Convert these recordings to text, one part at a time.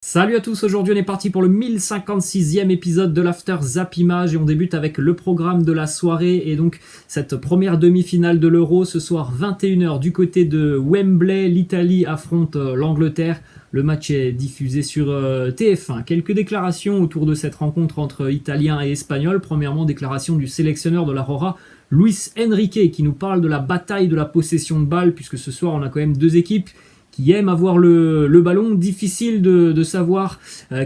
Salut à tous, aujourd'hui on est parti pour le 1056e épisode de l'After Zap Image et on débute avec le programme de la soirée et donc cette première demi-finale de l'Euro ce soir 21h du côté de Wembley. L'Italie affronte l'Angleterre. Le match est diffusé sur TF1. Quelques déclarations autour de cette rencontre entre Italiens et Espagnols. Premièrement, déclaration du sélectionneur de l'Aurora, Luis Enrique, qui nous parle de la bataille de la possession de balle, puisque ce soir on a quand même deux équipes qui aiment avoir le ballon. Difficile de savoir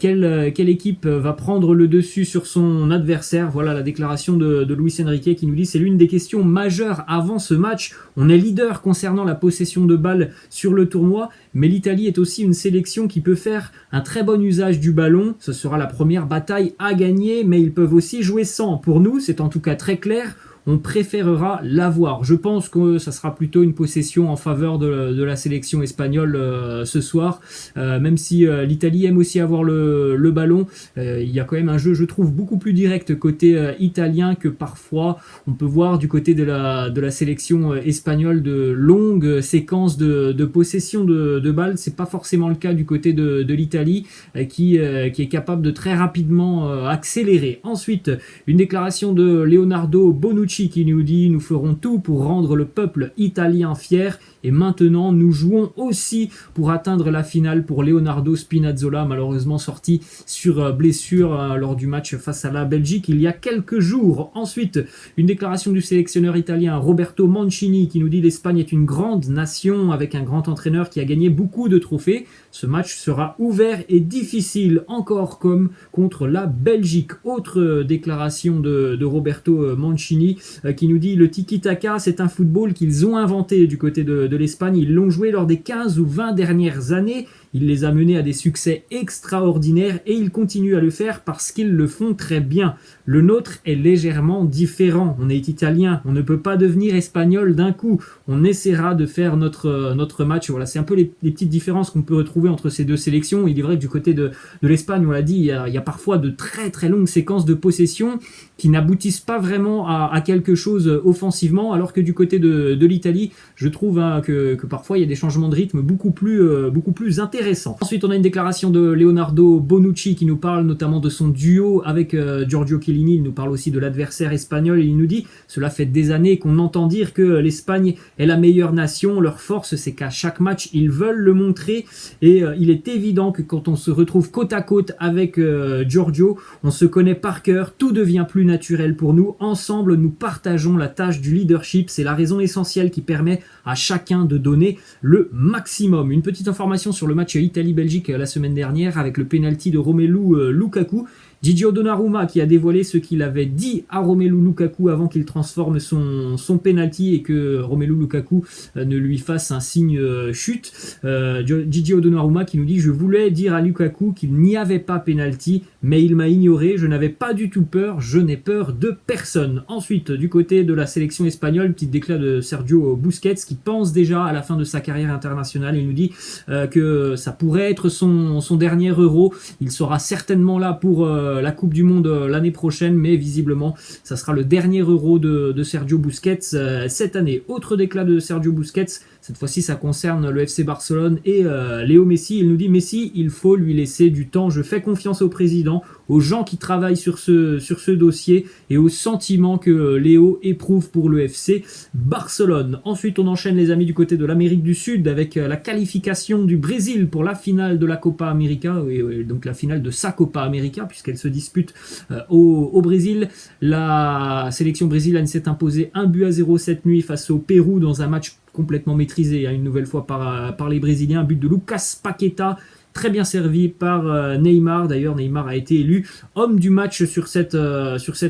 quelle équipe va prendre le dessus sur son adversaire. Voilà la déclaration de Luis Enrique qui nous dit c'est l'une des questions majeures avant ce match. On est leader concernant la possession de balle sur le tournoi, mais l'Italie est aussi une sélection qui peut faire un très bon usage du ballon. Ce sera la première bataille à gagner, mais ils peuvent aussi jouer sans. Pour nous, c'est en tout cas très clair. On préférera l'avoir. Je pense que ça sera plutôt une possession en faveur de la sélection espagnole ce soir. Même si l'Italie aime aussi avoir le ballon, il y a quand même un jeu, je trouve, beaucoup plus direct côté italien que parfois on peut voir du côté de la sélection espagnole, de longues séquences de possession de balles. C'est pas forcément le cas du côté de l'Italie qui est capable de très rapidement accélérer. Ensuite, une déclaration de Leonardo Bonucci qui nous dit « Nous ferons tout pour rendre le peuple italien fier et maintenant nous jouons aussi pour atteindre la finale pour Leonardo Spinazzola, malheureusement sorti sur blessure lors du match face à la Belgique il y a quelques jours. » Ensuite, une déclaration du sélectionneur italien Roberto Mancini qui nous dit « L'Espagne est une grande nation avec un grand entraîneur qui a gagné beaucoup de trophées. Ce match sera ouvert et difficile, encore comme contre la Belgique. » Autre déclaration de Roberto Mancini qui nous dit « Le tiki-taka, c'est un football qu'ils ont inventé du côté de l'Espagne. Ils l'ont joué lors des 15 ou 20 dernières années. Il les a menés à des succès extraordinaires et ils continuent à le faire parce qu'ils le font très bien. Le nôtre est légèrement différent. On est italien, on ne peut pas devenir espagnol d'un coup. On essaiera de faire notre match. » Voilà, c'est un peu les petites différences qu'on peut retrouver entre ces deux sélections. Il est vrai que du côté de l'Espagne, on l'a dit, il y a parfois de très très longues séquences de possession qui n'aboutissent pas vraiment à quelque chose offensivement, alors que du côté de l'Italie, je trouve que parfois il y a des changements de rythme beaucoup plus intéressants. Ensuite, on a une déclaration de Leonardo Bonucci qui nous parle notamment de son duo avec Giorgio Chiellini. Il nous parle aussi de l'adversaire espagnol et il nous dit « Cela fait des années qu'on entend dire que l'Espagne est la meilleure nation. Leur force, c'est qu'à chaque match, ils veulent le montrer. Et il est évident que quand on se retrouve côte à côte avec Giorgio, on se connaît par cœur. Tout devient plus naturel pour nous. Ensemble, nous partageons la tâche du leadership. C'est la raison essentielle qui permet à chacun de donner le maximum. » Une petite information sur le match Italie-Belgique la semaine dernière avec le penalty de Romelu Lukaku. Gigio Donnarumma qui a dévoilé ce qu'il avait dit à Romelu Lukaku avant qu'il transforme son penalty et que Romelu Lukaku ne lui fasse un signe chute. Gigio Donnarumma qui nous dit « Je voulais dire à Lukaku qu'il n'y avait pas penalty, mais il m'a ignoré. Je n'avais pas du tout peur. Je n'ai peur de personne. » Ensuite, du côté de la sélection espagnole, petite déclat de Sergio Busquets qui pense déjà à la fin de sa carrière internationale. Il nous dit que ça pourrait être son dernier Euro. Il sera certainement là pour la Coupe du Monde l'année prochaine, mais visiblement ça sera le dernier Euro de Sergio Busquets cette année. Autre déclat de Sergio Busquets, cette fois-ci ça concerne le FC Barcelone et Léo Messi. Il nous dit « Messi, il faut lui laisser du temps. Je fais confiance au président, aux gens qui travaillent sur ce dossier et au sentiment que Léo éprouve pour le FC Barcelone. » Ensuite, on enchaîne les amis du côté de l'Amérique du Sud avec la qualification du Brésil pour la finale de la Copa América, et donc la finale de sa Copa América puisqu'elle se dispute au Brésil. La sélection brésilienne s'est imposée 1-0 cette nuit face au Pérou dans un match complètement maîtrisé une nouvelle fois par les Brésiliens. Un but de Lucas Paqueta, très bien servi par Neymar. D'ailleurs, Neymar a été élu homme du match sur cette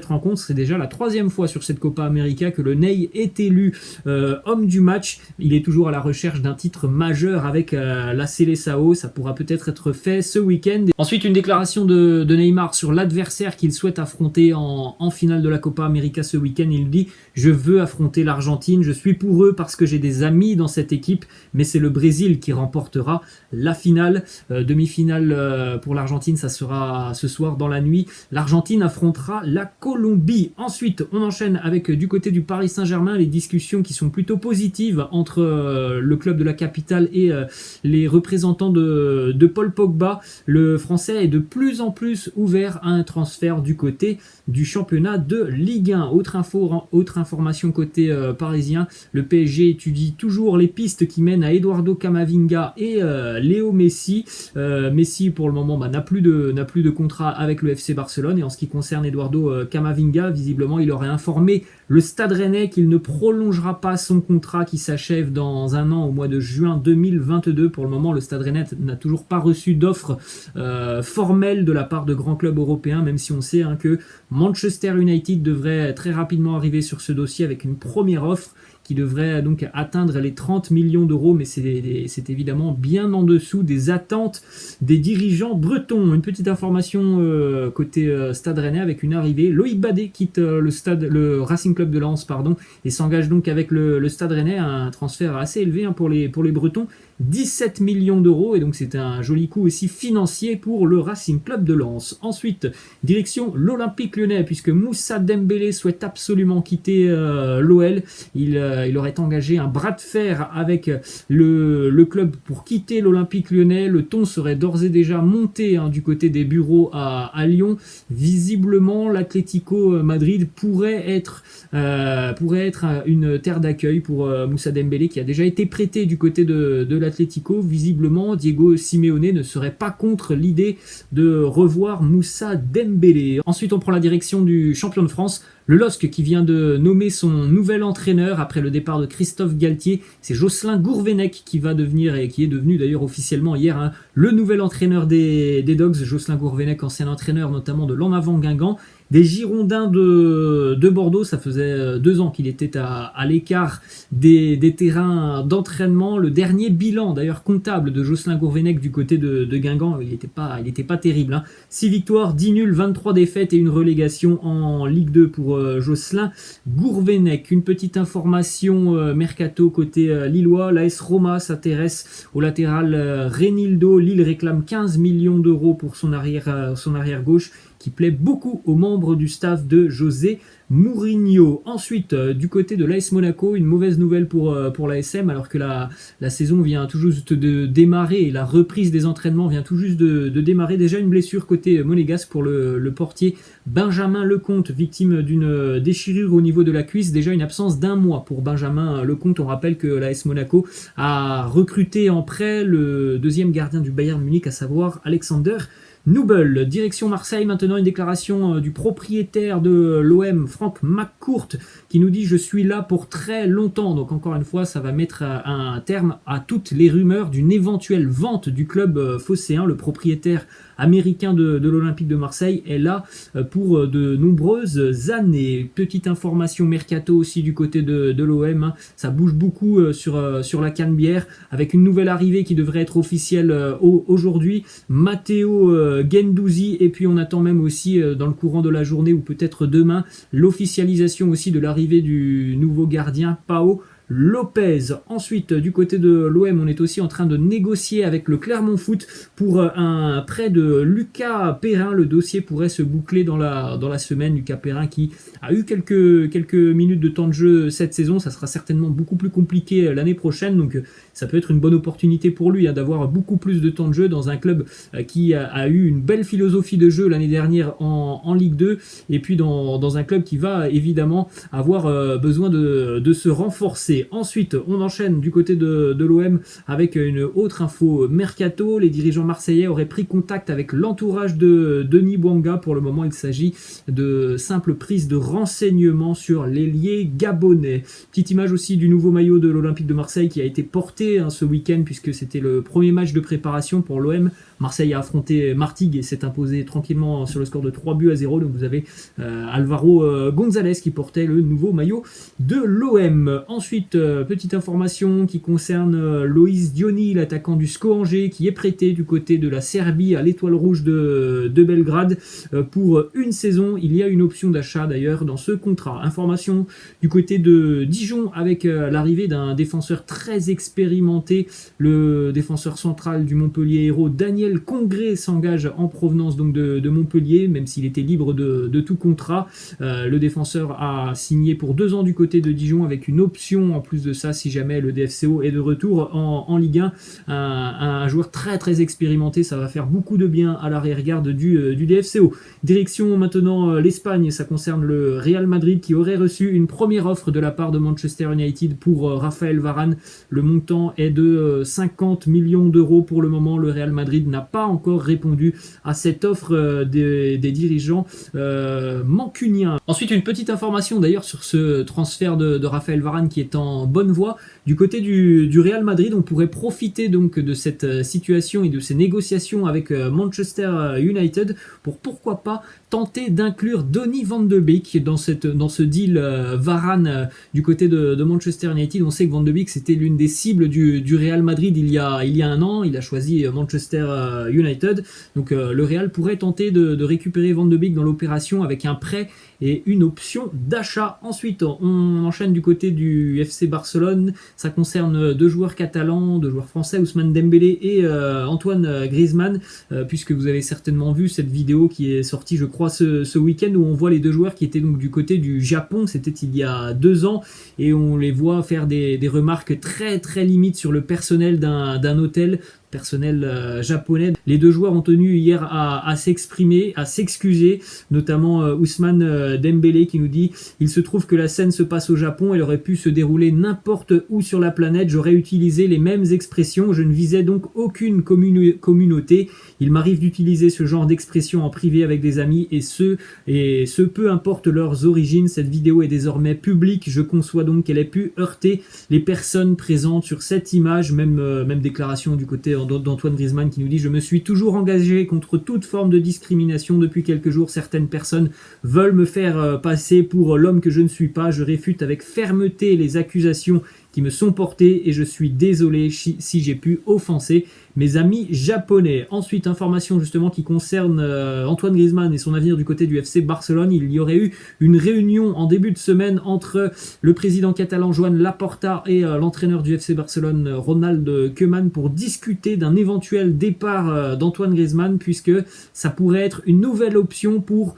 rencontre. C'est déjà la troisième fois sur cette Copa América que le Ney est élu homme du match. Il est toujours à la recherche d'un titre majeur avec la Seleção. Ça pourra peut-être être fait ce week-end. Ensuite, une déclaration de Neymar sur l'adversaire qu'il souhaite affronter en finale de la Copa América ce week-end. Il dit « Je veux affronter l'Argentine. Je suis pour eux parce que j'ai des amis dans cette équipe, mais c'est le Brésil qui remportera la finale. » demi-finale pour l'Argentine, ça sera ce soir dans la nuit. L'Argentine affrontera la Colombie. Ensuite, on enchaîne avec du côté du Paris Saint-Germain les discussions qui sont plutôt positives entre le club de la capitale et les représentants de Paul Pogba. Le Français est de plus en plus ouvert à un transfert du côté du championnat de Ligue 1. Autre information côté parisien, le PSG étudie toujours les pistes qui mènent à Eduardo Camavinga et Léo Messi. Messi pour le moment n'a plus de contrat avec le FC Barcelone, et en ce qui concerne Eduardo Camavinga, visiblement il aurait informé le Stade Rennais qu'il ne prolongera pas son contrat qui s'achève dans un an au mois de juin 2022. Pour le moment, le Stade Rennais n'a toujours pas reçu d'offre formelle de la part de grands clubs européens, même si on sait que Manchester United devrait très rapidement arriver sur ce dossier avec une première offre qui devrait donc atteindre les 30 millions d'euros, mais c'est évidemment bien en dessous des attentes des dirigeants bretons. Une petite information côté Stade Rennais avec une arrivée. Loïc Badet quitte le Racing Club de Lens et s'engage donc avec le Stade Rennais, un transfert assez élevé pour les Bretons. 17 millions d'euros, et donc c'est un joli coup aussi financier pour le Racing Club de Lens. Ensuite, direction l'Olympique Lyonnais, puisque Moussa Dembélé souhaite absolument quitter l'OL. Il aurait engagé un bras de fer avec le club pour quitter l'Olympique Lyonnais. Le ton serait d'ores et déjà monté du côté des bureaux à Lyon. Visiblement, l'Atlético Madrid pourrait être une terre d'accueil pour Moussa Dembélé, qui a déjà été prêté du côté de l'Atlético. Visiblement, Diego Simeone ne serait pas contre l'idée de revoir Moussa Dembélé. Ensuite, on prend la direction du champion de France, le LOSC, qui vient de nommer son nouvel entraîneur après le départ de Christophe Galtier. C'est Jocelyn Gourvenec qui va devenir, et qui est devenu d'ailleurs officiellement hier, le nouvel entraîneur des Dogs. Jocelyn Gourvenec, ancien entraîneur notamment de l'En Avant Guingamp. Des Girondins de Bordeaux, ça faisait 2 ans qu'il était à l'écart des terrains d'entraînement. Le dernier bilan d'ailleurs comptable de Jocelyn Gourvenec du côté de Guingamp, il n'était pas terrible. 6 victoires, 10 nuls, 23 défaites et une relégation en Ligue 2 pour Jocelyn Gourvenec. Une petite information mercato côté lillois, l'AS Roma s'intéresse au latéral Reinildo. Lille réclame 15 millions d'euros pour son arrière gauche, qui plaît beaucoup aux membres du staff de José Mourinho. Ensuite, du côté de l'AS Monaco, une mauvaise nouvelle pour l'ASM, alors que la saison vient tout juste de démarrer et la reprise des entraînements vient tout juste de démarrer. Déjà une blessure côté monégasque pour le portier Benjamin Lecomte, victime d'une déchirure au niveau de la cuisse. Déjà une absence d'1 mois pour Benjamin Lecomte. On rappelle que l'AS Monaco a recruté en prêt le deuxième gardien du Bayern Munich, à savoir Alexander Nubel. Direction Marseille maintenant, une déclaration du propriétaire de l'OM, Franck McCourt, qui nous dit: je suis là pour très longtemps. Donc encore une fois, ça va mettre un terme à toutes les rumeurs d'une éventuelle vente du club phocéen. Le propriétaire américain de l'Olympique de Marseille est là pour de nombreuses années. Petite information mercato aussi du côté de l'OM, ça bouge beaucoup sur la Canebière, avec une nouvelle arrivée qui devrait être officielle aujourd'hui, Matteo Guendouzi, et puis on attend même aussi dans le courant de la journée ou peut-être demain l'officialisation aussi de l'arrivée du nouveau gardien Pau Lopez. Ensuite, du côté de l'OM, on est aussi en train de négocier avec le Clermont Foot pour un prêt de Lucas Perrin. Le dossier pourrait se boucler dans la semaine. Lucas Perrin qui a eu quelques minutes de temps de jeu cette saison. Ça sera certainement beaucoup plus compliqué l'année prochaine, donc ça peut être une bonne opportunité pour lui d'avoir beaucoup plus de temps de jeu dans un club qui a eu une belle philosophie de jeu l'année dernière en Ligue 2, et puis dans un club qui va évidemment avoir besoin de se renforcer. Ensuite, on enchaîne du côté de l'OM avec une autre info mercato. Les dirigeants marseillais auraient pris contact avec l'entourage de Denis Bouanga. Pour le moment, il s'agit de simple prise de renseignements sur l'ailier gabonais. Petite image aussi du nouveau maillot de l'Olympique de Marseille qui a été porté ce week-end, puisque c'était le premier match de préparation pour l'OM. Marseille a affronté Martigues et s'est imposé tranquillement sur le score de 3-0. Donc vous avez Alvaro González qui portait le nouveau maillot de l'OM. Ensuite, Ensuite, petite information qui concerne Loïs Diony, l'attaquant du SCO Angers, qui est prêté du côté de la Serbie à l'Étoile Rouge de Belgrade pour une saison. Il y a une option d'achat d'ailleurs dans ce contrat. Information du côté de Dijon avec l'arrivée d'un défenseur très expérimenté. Le défenseur central du Montpellier Hérault, Daniel Congré, s'engage en provenance donc de Montpellier, même s'il était libre de tout contrat. Le défenseur a signé pour 2 ans du côté de Dijon avec une option en plus de ça si jamais le DFCO est de retour en Ligue 1. Un joueur très très expérimenté, ça va faire beaucoup de bien à l'arrière-garde du DFCO. Direction maintenant l'Espagne, ça concerne le Real Madrid qui aurait reçu une première offre de la part de Manchester United pour Raphaël Varane. Le montant est de 50 millions d'euros pour le moment. Le Real Madrid n'a pas encore répondu à cette offre des dirigeants mancuniens. Ensuite, une petite information d'ailleurs sur ce transfert de Raphaël Varane qui est en bonne voie. Du côté du Real Madrid, on pourrait profiter donc de cette situation et de ces négociations avec Manchester United pour pourquoi pas tenter d'inclure Donny van de Beek dans ce deal Varane du côté de Manchester United. On sait que Van de Beek c'était l'une des cibles du Real Madrid il y a un an. Il a choisi Manchester United. Donc le Real pourrait tenter de récupérer Van de Beek dans l'opération avec un prêt et une option d'achat. Ensuite, on enchaîne du côté du FC Barcelone. Ça concerne 2 joueurs catalans, 2 joueurs français, Ousmane Dembélé et Antoine Griezmann, puisque vous avez certainement vu cette vidéo qui est sortie, je crois, ce week-end, où on voit les 2 joueurs qui étaient donc du côté du Japon. C'était il y a 2 ans, et on les voit faire des remarques très très limites sur le personnel d'un hôtel. Personnel japonais. Les 2 joueurs ont tenu hier à s'exprimer, à s'excuser, notamment Ousmane Dembélé qui nous dit « Il se trouve que la scène se passe au Japon, elle aurait pu se dérouler n'importe où sur la planète, j'aurais utilisé les mêmes expressions, je ne visais donc aucune communauté. Il m'arrive d'utiliser ce genre d'expression en privé avec des amis et ce peu importe leurs origines. Cette vidéo est désormais publique, je conçois donc qu'elle ait pu heurter les personnes présentes sur cette image. » Même déclaration du côté d'Antoine Griezmann qui nous dit « Je me suis toujours engagé contre toute forme de discrimination. Depuis quelques jours, certaines personnes veulent me faire passer pour l'homme que je ne suis pas. Je réfute avec fermeté les accusations qui me sont portées et je suis désolé si j'ai pu offenser mes amis japonais. » Ensuite, information justement qui concerne Antoine Griezmann et son avenir du côté du FC Barcelone. Il y aurait eu une réunion en début de semaine entre le président catalan Joan Laporta et l'entraîneur du FC Barcelone Ronald Koeman pour discuter d'un éventuel départ d'Antoine Griezmann, puisque ça pourrait être une nouvelle option pour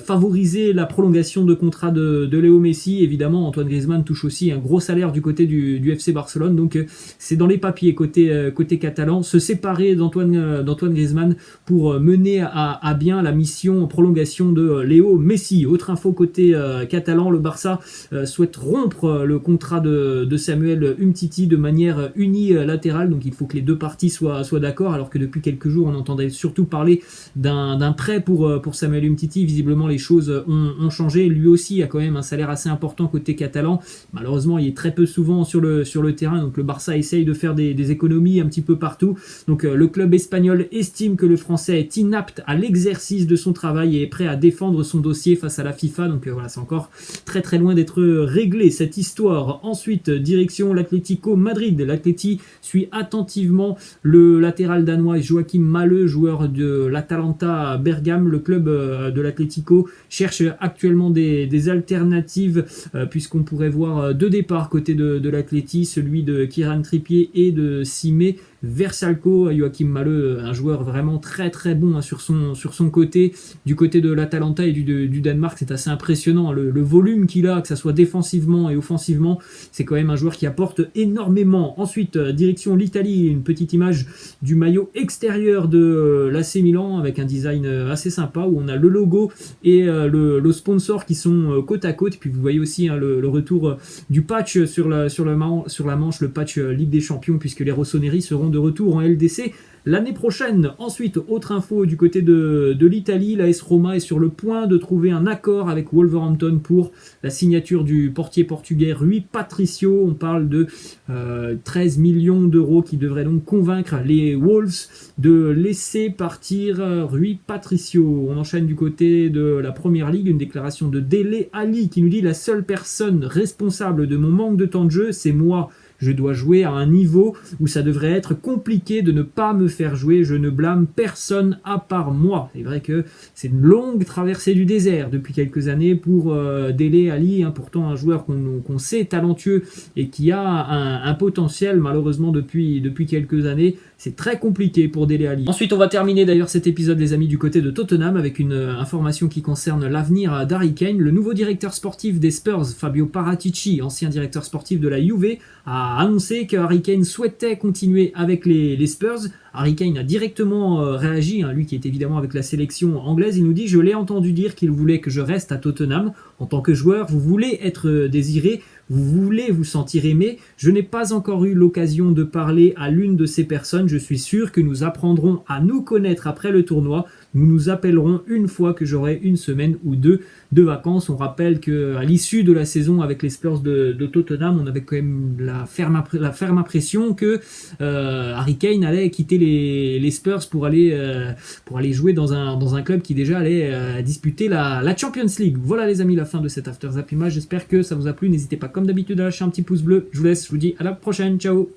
favoriser la prolongation de contrat de Léo Messi. Évidemment, Antoine Griezmann touche aussi un gros salaire du côté du FC Barcelone, donc c'est dans les papiers côté catalan, se séparer d'Antoine Griezmann pour mener à bien la mission prolongation de Léo Messi. Autre info côté catalan, le Barça souhaite rompre le contrat de Samuel Umtiti de manière unilatérale, donc il faut que les 2 parties soient d'accord, alors que depuis quelques jours on entendait surtout parler d'un prêt pour Samuel Umtiti. Visiblement les choses ont changé. Lui aussi a quand même un salaire assez important côté catalan. Malheureusement il est très peu souvent sur le terrain, donc le Barça essaye de faire des économies un petit peu partout. Donc le club espagnol estime que le Français est inapte à l'exercice de son travail et est prêt à défendre son dossier face à la FIFA. Donc voilà, c'est encore très très loin d'être réglé cette histoire. Ensuite, direction l'Atlético Madrid. L'Atleti suit attentivement le latéral danois Joachim Mahle, joueur de l'Atalanta Bergame. Le club de l'Atlético cherche actuellement des alternatives puisqu'on pourrait voir 2 départs côté de l'Atleti, celui de Kieran Trippier et de Simé Versalco. Joachim Mahle, un joueur vraiment très très bon sur son côté. Du côté de l'Atalanta et du Danemark, c'est assez impressionnant le volume qu'il a, que ça soit défensivement et offensivement. C'est quand même un joueur qui apporte énormément. Ensuite, direction l'Italie, une petite image du maillot extérieur de l'AC Milan avec un design assez sympa où on a le logo et le sponsor qui sont côte à côte. Et puis vous voyez aussi le retour du patch sur la manche, le patch Ligue des Champions, puisque les Rossoneri seront de retour en LDC l'année prochaine. Ensuite, autre info du côté de l'Italie, l'AS Roma est sur le point de trouver un accord avec Wolverhampton pour la signature du portier portugais Rui Patricio. On parle de 13 millions d'euros qui devraient donc convaincre les Wolves de laisser partir Rui Patricio. On enchaîne du côté de la Première Ligue, une déclaration de Dele Alli qui nous dit: la seule personne responsable de mon manque de temps de jeu, c'est moi. Je dois jouer à un niveau où ça devrait être compliqué de ne pas me faire jouer. Je ne blâme personne à part moi. C'est vrai que c'est une longue traversée du désert depuis quelques années pour Dele Alli, pourtant un joueur qu'on sait talentueux et qui a un potentiel. Malheureusement, depuis quelques années, c'est très compliqué pour Dele Alli. Ensuite, on va terminer d'ailleurs cet épisode, les amis, du côté de Tottenham avec une information qui concerne l'avenir d'Harry Kane. Le nouveau directeur sportif des Spurs, Fabio Paratici, ancien directeur sportif de la Juve, a annoncé que Harry Kane souhaitait continuer avec les Spurs. Harry Kane a directement réagi, lui qui est évidemment avec la sélection anglaise. Il nous dit: je l'ai entendu dire qu'il voulait que je reste à Tottenham. En tant que joueur, vous voulez être désiré, vous voulez vous sentir aimé. Je n'ai pas encore eu l'occasion de parler à l'une de ces personnes. Je suis sûr que nous apprendrons à nous connaître après le tournoi. Nous nous appellerons une fois que j'aurai une semaine ou deux de vacances. On rappelle qu'à l'issue de la saison avec les Spurs de Tottenham, on avait quand même la ferme impression que Harry Kane allait quitter les Spurs pour aller jouer dans un club qui déjà allait disputer la Champions League. Voilà les amis, la fin de cet After Zap Image. J'espère que ça vous a plu. N'hésitez pas comme d'habitude à lâcher un petit pouce bleu. Je vous laisse, je vous dis à la prochaine. Ciao.